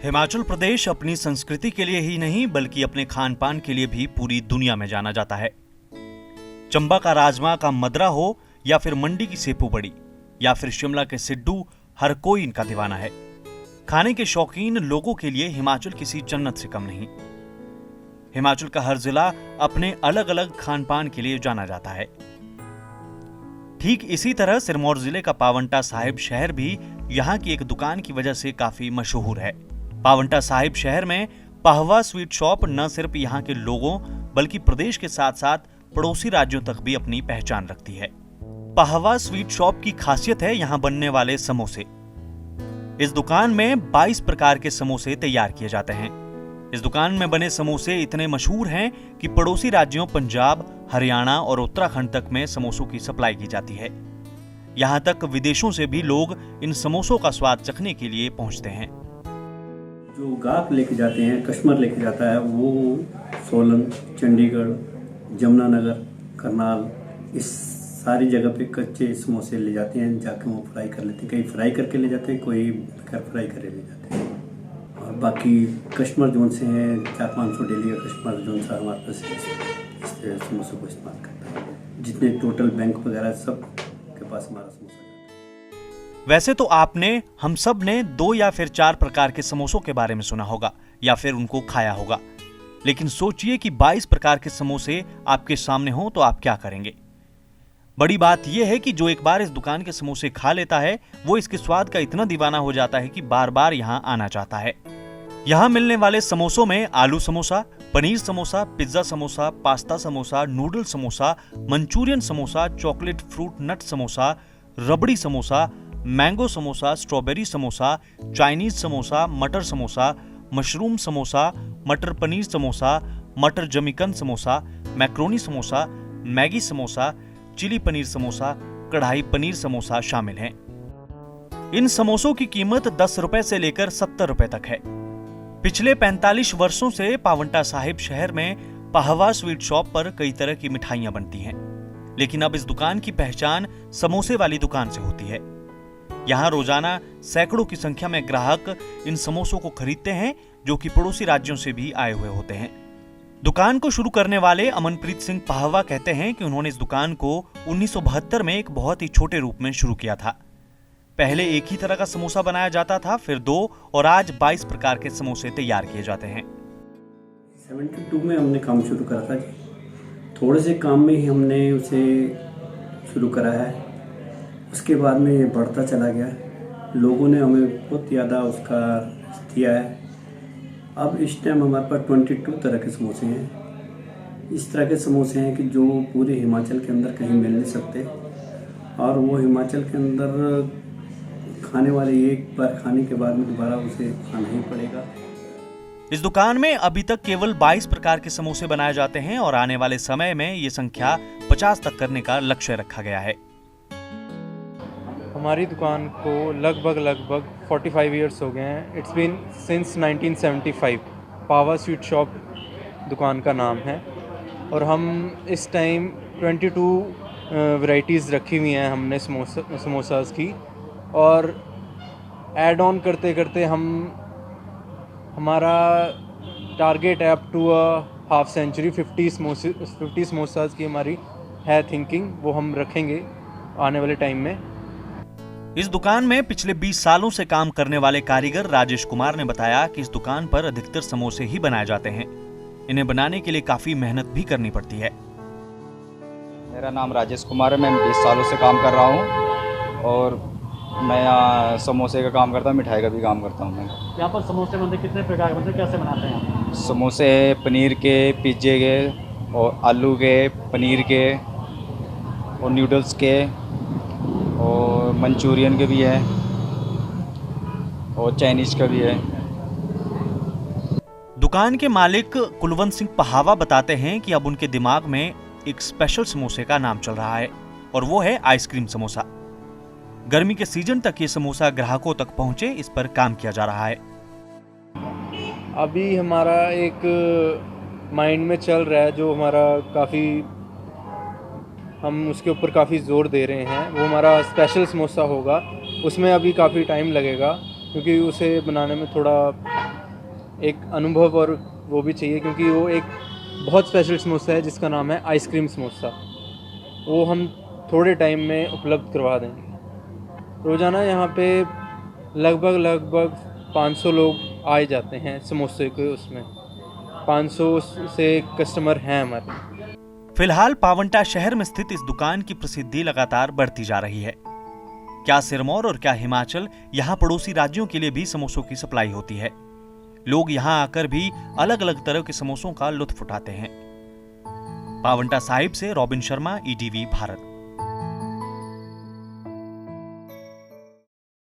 हिमाचल प्रदेश अपनी संस्कृति के लिए ही नहीं बल्कि अपने खान पान के लिए भी पूरी दुनिया में जाना जाता है। चंबा का राजमा का मदरा हो या फिर मंडी की सेपू बड़ी या फिर शिमला के सिड्डू, हर कोई इनका दीवाना है। खाने के शौकीन लोगों के लिए हिमाचल किसी जन्नत से कम नहीं। हिमाचल का हर जिला अपने अलग अलग खान पान के लिए जाना जाता है। ठीक इसी तरह सिरमौर जिले का पावंटा साहिब शहर भी यहाँ की एक दुकान की वजह से काफी मशहूर है। पावंटा साहिब शहर में पहवा स्वीट शॉप न सिर्फ यहाँ के लोगों बल्कि प्रदेश के साथ साथ पड़ोसी राज्यों तक भी अपनी पहचान रखती है। पहवा स्वीट शॉप की खासियत है यहाँ बनने वाले समोसे। इस दुकान में 22 प्रकार के समोसे तैयार किए जाते हैं। इस दुकान में बने समोसे इतने मशहूर हैं कि पड़ोसी राज्यों पंजाब, हरियाणा और उत्तराखंड तक में समोसों की सप्लाई की जाती है। यहाँ तक विदेशों से भी लोग इन समोसों का स्वाद चखने के लिए पहुंचते हैं। जो गाहक लेके जाते हैं, कस्टमर लेके जाता है, वो सोलन, चंडीगढ़, जमुनानगर, करनाल, इस सारी जगह पे कच्चे समोसे ले जाते हैं, जाके वो फ्राई कर लेते हैं। कई फ्राई करके ले जाते हैं, कोई घर फ्राई करके ले जाते हैं। और बाकी कस्टमर जो से हैं 400-500 डेली का कस्टमर जो सा हमारे पास इस समोसों को इस्तेमाल करता है। जितने टोटल बैंक वगैरह सब के पास हमारा समोसा। वैसे तो आपने हम सब ने 2 या फिर 4 प्रकार के समोसों के बारे में सुना होगा या फिर उनको खाया होगा, लेकिन सोचिए कि 22 प्रकार के समोसे आपके सामने हो तो आप क्या करेंगे। बड़ी बात यह है कि जो एक बार इस दुकान के समोसे खा लेता है वो इसके स्वाद का इतना दीवाना हो जाता है कि बार बार यहाँ आना चाहता है। यहाँ मिलने वाले समोसों में आलू samosa, paneer samosa, pizza samosa, pasta samosa, noodle samosa, Manchurian samosa, chocolate fruit nut samosa, rabri samosa, mango samosa, strawberry samosa, Chinese samosa, मटर समोसा, मशरूम समोसा, मटर पनीर समोसा, मटर जमीकन samosa, macaroni samosa, Maggi samosa, chilli paneer samosa, kadai paneer samosa शामिल हैं। इन समोसों की कीमत 10 रुपए से लेकर 70 रुपए तक है। पिछले 45 वर्षों से पावंटा साहिब शहर में पहवा स्वीट शॉप पर कई तरह की मिठाइयां बनती हैं, लेकिन अब इस दुकान की पहचान समोसे वाली दुकान से होती है। यहाँ रोजाना सैकड़ों की संख्या में ग्राहक इन समोसों को खरीदते हैं, जो कि पड़ोसी राज्यों से भी आए हुए होते हैं। दुकान को शुरू करने वाले अमनप्रीत सिंह पहवा कहते हैं कि उन्होंने इस दुकान को 1972 में एक बहुत ही छोटे रूप में शुरू किया था। पहले एक ही तरह का समोसा बनाया जाता था, फिर 2 और आज 22 प्रकार के समोसे तैयार किए जाते हैं। 72 में हमने काम शुरू करा था जी। थोड़े से काम में ही हमने उसे शुरू करा है। उसके बाद में ये बढ़ता चला गया। लोगों ने हमें बहुत ज़्यादा उसका दिया है। अब इस टाइम हमारे पास 22 तरह के समोसे हैं। इस तरह के समोसे हैं कि जो पूरे हिमाचल के अंदर कहीं मिल नहीं सकते, और वो हिमाचल के अंदर खाने वाले एक बार खाने के बाद में दोबारा उसे खाना ही पड़ेगा। इस दुकान में अभी तक केवल 22 प्रकार के समोसे बनाए जाते हैं और आने वाले समय में ये संख्या 50 तक करने का लक्ष्य रखा गया है। हमारी दुकान को लगभग 45 इयर्स हो गए हैं। It's been since 1975। Pawa sweet shop दुकान का नाम है, और हम इस टाइम 22 वैरायटीज़ रखी हुई हैं हमने समोसास की, और ऐड ऑन करते करते हमारा टारगेट है up to half century 50 samosas की हमारी है थिंकिंग, वो हम रखेंगे आने वाले टाइम में। इस दुकान में पिछले 20 सालों से काम करने वाले कारीगर राजेश कुमार ने बताया कि इस दुकान पर अधिकतर समोसे ही बनाए जाते हैं। इन्हें बनाने के लिए काफी मेहनत भी करनी पड़ती है। मेरा नाम राजेश कुमार है। मैं 20 सालों से काम कर रहा हूँ, और मैं यहाँ समोसे का काम करता हूँ, मिठाई का भी काम करता हूँ। मैं यहाँ पर समोसे बनते कितने प्रकार के, कैसे बनाते हैं? समोसे पनीर के, पिज्जे के, और आलू के, पनीर के, और नूडल्स के, और मंचूरियन के भी है, और चाइनीज का भी है। दुकान के मालिक कुलवंत सिंह पहावा बताते हैं कि अब उनके दिमाग में एक स्पेशल समोसे का नाम चल रहा है, और वो है आइसक्रीम समोसा। गर्मी के सीजन तक ये समोसा ग्राहकों तक पहुंचे, इस पर काम किया जा रहा है। अभी हमारा एक माइंड में चल रहा है, जो हमारा काफ़ी हम उसके ऊपर काफ़ी ज़ोर दे रहे हैं, वो हमारा स्पेशल समोसा होगा। उसमें अभी काफ़ी टाइम लगेगा, क्योंकि उसे बनाने में थोड़ा एक अनुभव और वो भी चाहिए, क्योंकि वो एक बहुत स्पेशल समोसा है जिसका नाम है आइसक्रीम समोसा। वो हम थोड़े टाइम में उपलब्ध करवा देंगे। रोज़ाना यहाँ पे लगभग 500 लोग आए जाते हैं समोसे के उसमें। 500 से कस्टमर हैं हमारे। फिलहाल पावंटा शहर में स्थित इस दुकान की प्रसिद्धि लगातार बढ़ती जा रही है। क्या सिरमौर और क्या हिमाचल, यहाँ पड़ोसी राज्यों के लिए भी समोसों की सप्लाई होती है। लोग यहाँ आकर भी अलग अलग तरह के समोसों का लुत्फ उठाते हैं। पावंटा साहिब से रॉबिन शर्मा, ईटीवी भारत।